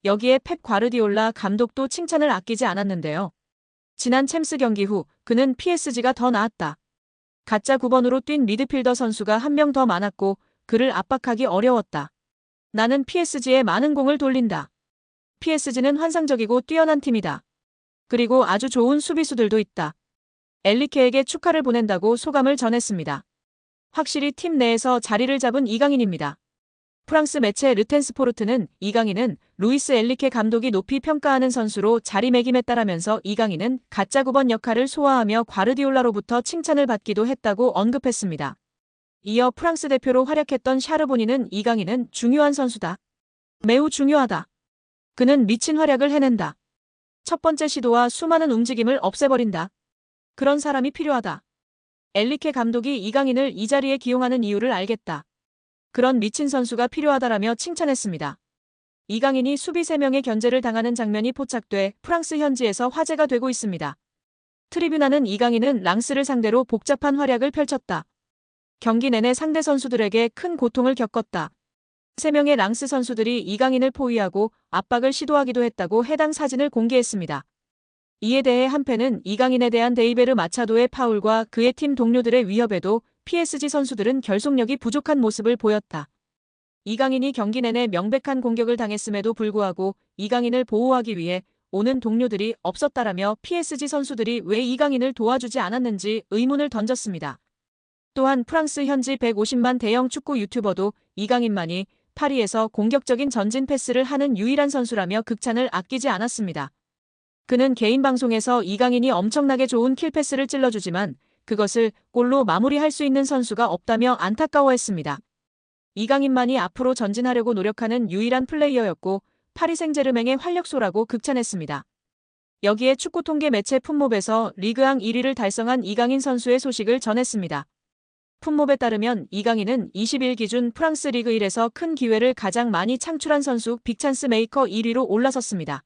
여기에 펩 과르디올라 감독도 칭찬을 아끼지 않았는데요. 지난 챔스 경기 후 그는 PSG가 더 나았다. 가짜 9번으로 뛴 미드필더 선수가 한 명 더 많았고 그를 압박하기 어려웠다. 나는 PSG에 많은 공을 돌린다. PSG는 환상적이고 뛰어난 팀이다. 그리고 아주 좋은 수비수들도 있다. 엘리케에게 축하를 보낸다고 소감을 전했습니다. 확실히 팀 내에서 자리를 잡은 이강인입니다. 프랑스 매체 르텐스포르트는 이강인은 루이스 엘리케 감독이 높이 평가하는 선수로 자리매김했다라면서 이강인은 가짜 9번 역할을 소화하며 과르디올라로부터 칭찬을 받기도 했다고 언급했습니다. 이어 프랑스 대표로 활약했던 샤르보니는 이강인은 중요한 선수다. 매우 중요하다. 그는 미친 활약을 해낸다. 첫 번째 시도와 수많은 움직임을 없애버린다. 그런 사람이 필요하다. 엘리케 감독이 이강인을 이 자리에 기용하는 이유를 알겠다. 그런 미친 선수가 필요하다라며 칭찬했습니다. 이강인이 수비 3명의 견제를 당하는 장면이 포착돼 프랑스 현지에서 화제가 되고 있습니다. 트리뷴화는 이강인은 랑스를 상대로 복잡한 활약을 펼쳤다. 경기 내내 상대 선수들에게 큰 고통을 겪었다. 3명의 랑스 선수들이 이강인을 포위하고 압박을 시도하기도 했다고 해당 사진을 공개했습니다. 이에 대해 한 팬은 이강인에 대한 데이베르 마차도의 파울과 그의 팀 동료들의 위협에도 PSG 선수들은 결속력이 부족한 모습을 보였다. 이강인이 경기 내내 명백한 공격을 당했음에도 불구하고 이강인을 보호하기 위해 오는 동료들이 없었다라며 PSG 선수들이 왜 이강인을 도와주지 않았는지 의문을 던졌습니다. 또한 프랑스 현지 150만 대형 축구 유튜버도 이강인만이 파리에서 공격적인 전진 패스를 하는 유일한 선수라며 극찬을 아끼지 않았습니다. 그는 개인 방송에서 이강인이 엄청나게 좋은 킬패스를 찔러주지만 그것을 골로 마무리할 수 있는 선수가 없다며 안타까워했습니다. 이강인만이 앞으로 전진하려고 노력하는 유일한 플레이어였고 파리 생제르맹의 활력소라고 극찬했습니다. 여기에 축구 통계 매체 풋몹에서 리그앙 1위를 달성한 이강인 선수의 소식을 전했습니다. 풋몹에 따르면 이강인은 20일 기준 프랑스 리그 1에서 큰 기회를 가장 많이 창출한 선수 빅찬스 메이커 1위로 올라섰습니다.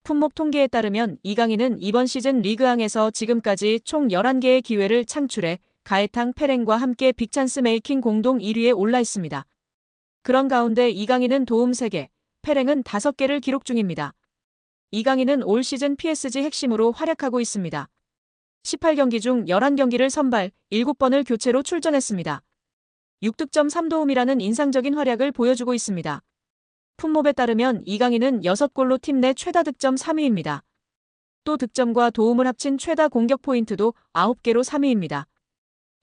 풋몹 통계에 따르면 이강인은 이번 시즌 리그앙에서 지금까지 총 11개의 기회를 창출해 가에탕 페렌과 함께 빅찬스 메이킹 공동 1위에 올라 있습니다. 그런 가운데 이강인은 도움 3개, 페렌은 5개를 기록 중입니다. 이강인은 올 시즌 PSG 핵심으로 활약하고 있습니다. 18경기 중 11경기를 선발, 7번을 교체로 출전했습니다. 6득점 3도움이라는 인상적인 활약을 보여주고 있습니다. 풋몹에 따르면 이강인은 6골로 팀 내 최다 득점 3위입니다. 또 득점과 도움을 합친 최다 공격 포인트도 9개로 3위입니다.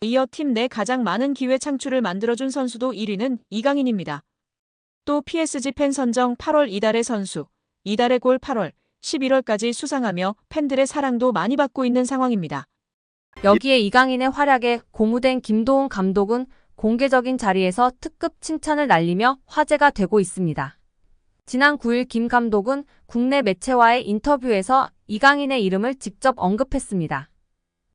이어 팀 내 가장 많은 기회 창출을 만들어준 선수도 1위는 이강인입니다. 또 PSG 팬 선정 8월 이달의 선수, 이달의 골 8월, 11월까지 수상하며 팬들의 사랑도 많이 받고 있는 상황입니다. 여기에 이강인의 활약에 고무된 김도훈 감독은 공개적인 자리에서 특급 칭찬을 날리며 화제가 되고 있습니다. 지난 9일 김 감독은 국내 매체와의 인터뷰에서 이강인의 이름을 직접 언급했습니다.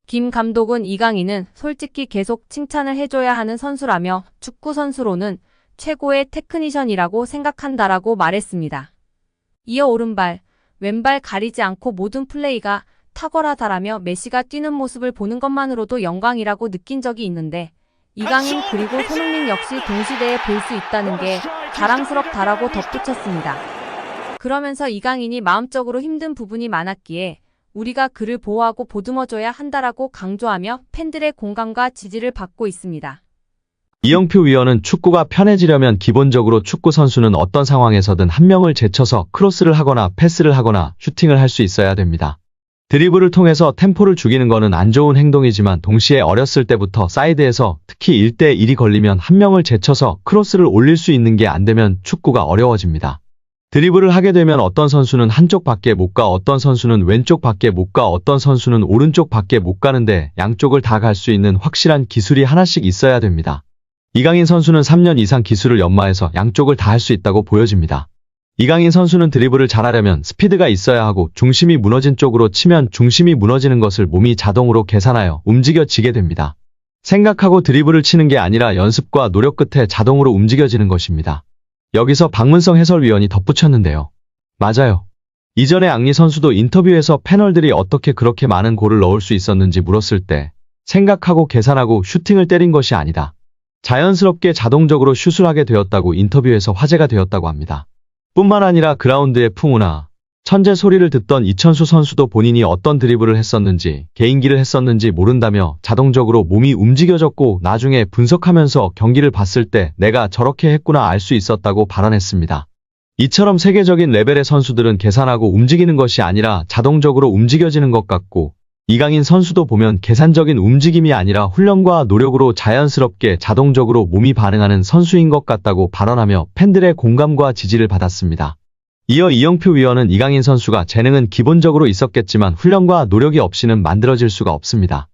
김 감독은 이강인은 솔직히 계속 칭찬을 해줘야 하는 선수라며 축구 선수로는 최고의 테크니션이라고 생각한다라고 말했습니다. 이어 오른발, 왼발 가리지 않고 모든 플레이가 탁월하다라며 메시가 뛰는 모습을 보는 것만으로도 영광이라고 느낀 적이 있는데 이강인 그리고 손흥민 역시 동시대에 볼 수 있다는 게 자랑스럽다라고 덧붙였습니다. 그러면서 이강인이 마음적으로 힘든 부분이 많았기에 우리가 그를 보호하고 보듬어줘야 한다라고 강조하며 팬들의 공감과 지지를 받고 있습니다. 이영표 위원은 축구가 편해지려면 기본적으로 축구 선수는 어떤 상황에서든 한 명을 제쳐서 크로스를 하거나 패스를 하거나 슈팅을 할 수 있어야 됩니다. 드리블을 통해서 템포를 죽이는 거는 안 좋은 행동이지만 동시에 어렸을 때부터 사이드에서 특히 1대1이 걸리면 한 명을 제쳐서 크로스를 올릴 수 있는 게 안 되면 축구가 어려워집니다. 드리블을 하게 되면 어떤 선수는 한쪽 밖에 못 가, 어떤 선수는 왼쪽 밖에 못 가, 어떤 선수는 오른쪽 밖에 못 가는데 양쪽을 다 갈 수 있는 확실한 기술이 하나씩 있어야 됩니다. 이강인 선수는 3년 이상 기술을 연마해서 양쪽을 다 할 수 있다고 보여집니다. 이강인 선수는 드리블을 잘하려면 스피드가 있어야 하고 중심이 무너진 쪽으로 치면 중심이 무너지는 것을 몸이 자동으로 계산하여 움직여지게 됩니다. 생각하고 드리블을 치는 게 아니라 연습과 노력 끝에 자동으로 움직여지는 것입니다. 여기서 박문성 해설위원이 덧붙였는데요. 맞아요. 이전에 앙리 선수도 인터뷰에서 패널들이 어떻게 그렇게 많은 골을 넣을 수 있었는지 물었을 때 생각하고 계산하고 슈팅을 때린 것이 아니다. 자연스럽게 자동적으로 슛을 하게 되었다고 인터뷰에서 화제가 되었다고 합니다. 뿐만 아니라 그라운드의 풍우나 천재 소리를 듣던 이천수 선수도 본인이 어떤 드리블을 했었는지, 개인기를 했었는지 모른다며 자동적으로 몸이 움직여졌고 나중에 분석하면서 경기를 봤을 때 내가 저렇게 했구나 알 수 있었다고 발언했습니다. 이처럼 세계적인 레벨의 선수들은 계산하고 움직이는 것이 아니라 자동적으로 움직여지는 것 같고, 이강인 선수도 보면 계산적인 움직임이 아니라 훈련과 노력으로 자연스럽게 자동적으로 몸이 반응하는 선수인 것 같다고 발언하며 팬들의 공감과 지지를 받았습니다. 이어 이영표 위원은 이강인 선수가 재능은 기본적으로 있었겠지만 훈련과 노력이 없이는 만들어질 수가 없습니다.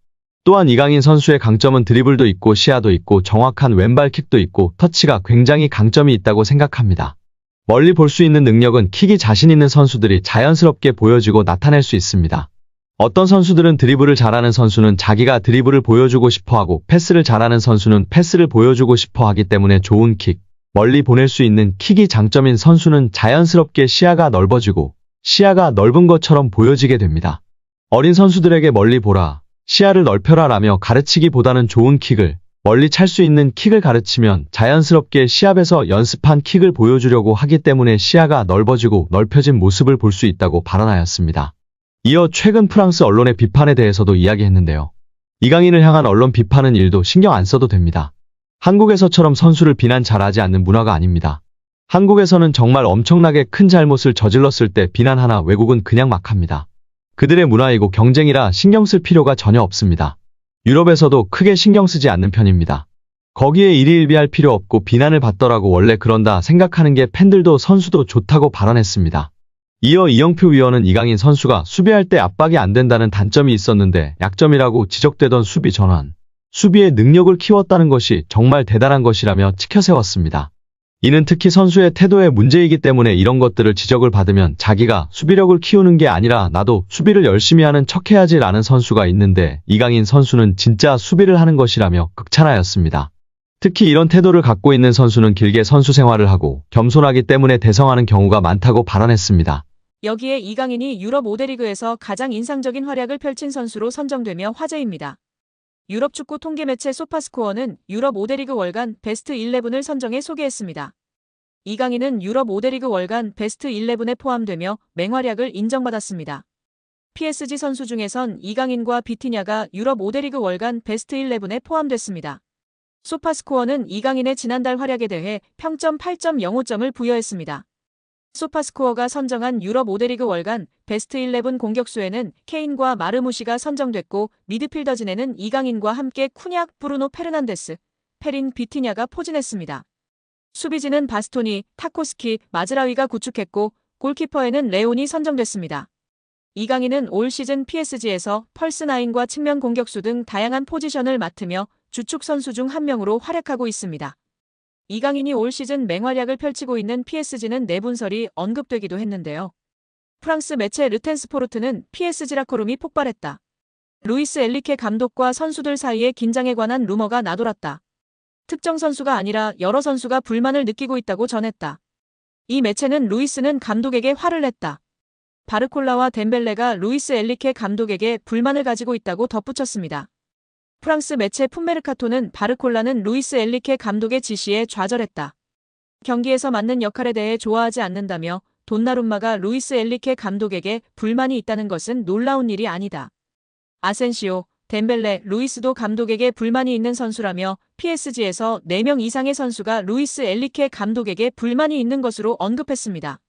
또한 이강인 선수의 강점은 드리블도 있고 시야도 있고 정확한 왼발킥도 있고 터치가 굉장히 강점이 있다고 생각합니다. 멀리 볼 수 있는 능력은 킥이 자신 있는 선수들이 자연스럽게 보여지고 나타낼 수 있습니다. 어떤 선수들은 드리블을 잘하는 선수는 자기가 드리블을 보여주고 싶어하고 패스를 잘하는 선수는 패스를 보여주고 싶어하기 때문에 좋은 킥, 멀리 보낼 수 있는 킥이 장점인 선수는 자연스럽게 시야가 넓어지고 시야가 넓은 것처럼 보여지게 됩니다. 어린 선수들에게 멀리 보라, 시야를 넓혀라 라며 가르치기보다는 좋은 킥을, 멀리 찰 수 있는 킥을 가르치면 자연스럽게 시합에서 연습한 킥을 보여주려고 하기 때문에 시야가 넓어지고 넓혀진 모습을 볼 수 있다고 발언하였습니다. 이어 최근 프랑스 언론의 비판에 대해서도 이야기했는데요. 이강인을 향한 언론 비판은 일도 신경 안 써도 됩니다. 한국에서처럼 선수를 비난 잘하지 않는 문화가 아닙니다. 한국에서는 정말 엄청나게 큰 잘못을 저질렀을 때 비난하나 외국은 그냥 막 합니다. 그들의 문화이고 경쟁이라 신경 쓸 필요가 전혀 없습니다. 유럽에서도 크게 신경 쓰지 않는 편입니다. 거기에 일희일비할 필요 없고 비난을 받더라고 원래 그런다 생각하는 게 팬들도 선수도 좋다고 발언했습니다. 이어 이영표 위원은 이강인 선수가 수비할 때 압박이 안 된다는 단점이 있었는데 약점이라고 지적되던 수비 전환, 수비의 능력을 키웠다는 것이 정말 대단한 것이라며 치켜세웠습니다. 이는 특히 선수의 태도의 문제이기 때문에 이런 것들을 지적을 받으면 자기가 수비력을 키우는 게 아니라 나도 수비를 열심히 하는 척해야지 라는 선수가 있는데 이강인 선수는 진짜 수비를 하는 것이라며 극찬하였습니다. 특히 이런 태도를 갖고 있는 선수는 길게 선수 생활을 하고 겸손하기 때문에 대성하는 경우가 많다고 발언했습니다. 여기에 이강인이 유럽 5대 리그에서 가장 인상적인 활약을 펼친 선수로 선정되며 화제입니다. 유럽 축구 통계 매체 소파스코어는 유럽 5대 리그 월간 베스트 11을 선정해 소개했습니다. 이강인은 유럽 5대 리그 월간 베스트 11에 포함되며 맹활약을 인정받았습니다. PSG 선수 중에선 이강인과 비티냐가 유럽 5대 리그 월간 베스트 11에 포함됐습니다. 소파스코어는 이강인의 지난달 활약에 대해 평점 8.05점을 부여했습니다. 소파스코어가 선정한 유럽 5대 리그 월간 베스트 11 공격수에는 케인과 마르무시가 선정됐고 미드필더진에는 이강인과 함께 쿠냐, 브루노 페르난데스, 페린 비티냐가 포진했습니다. 수비진은 바스토니, 타코스키, 마즈라위가 구축했고 골키퍼에는 레온이 선정됐습니다. 이강인은 올 시즌 PSG에서 펄스9과 측면 공격수 등 다양한 포지션을 맡으며 주축 선수 중 한 명으로 활약하고 있습니다. 이강인이 올 시즌 맹활약을 펼치고 있는 PSG는 내분설이 언급되기도 했는데요. 프랑스 매체 르텐스포르트는 PSG 라커룸이 폭발했다. 루이스 엘리케 감독과 선수들 사이에 긴장에 관한 루머가 나돌았다. 특정 선수가 아니라 여러 선수가 불만을 느끼고 있다고 전했다. 이 매체는 루이스는 감독에게 화를 냈다. 바르콜라와 덴벨레가 루이스 엘리케 감독에게 불만을 가지고 있다고 덧붙였습니다. 프랑스 매체 풋메르카토는 바르콜라는 루이스 엘리케 감독의 지시에 좌절했다. 경기에서 맡는 역할에 대해 좋아하지 않는다며 돈나룸마가 루이스 엘리케 감독에게 불만이 있다는 것은 놀라운 일이 아니다. 아센시오, 덴벨레, 루이스도 감독에게 불만이 있는 선수라며 PSG에서 4명 이상의 선수가 루이스 엘리케 감독에게 불만이 있는 것으로 언급했습니다.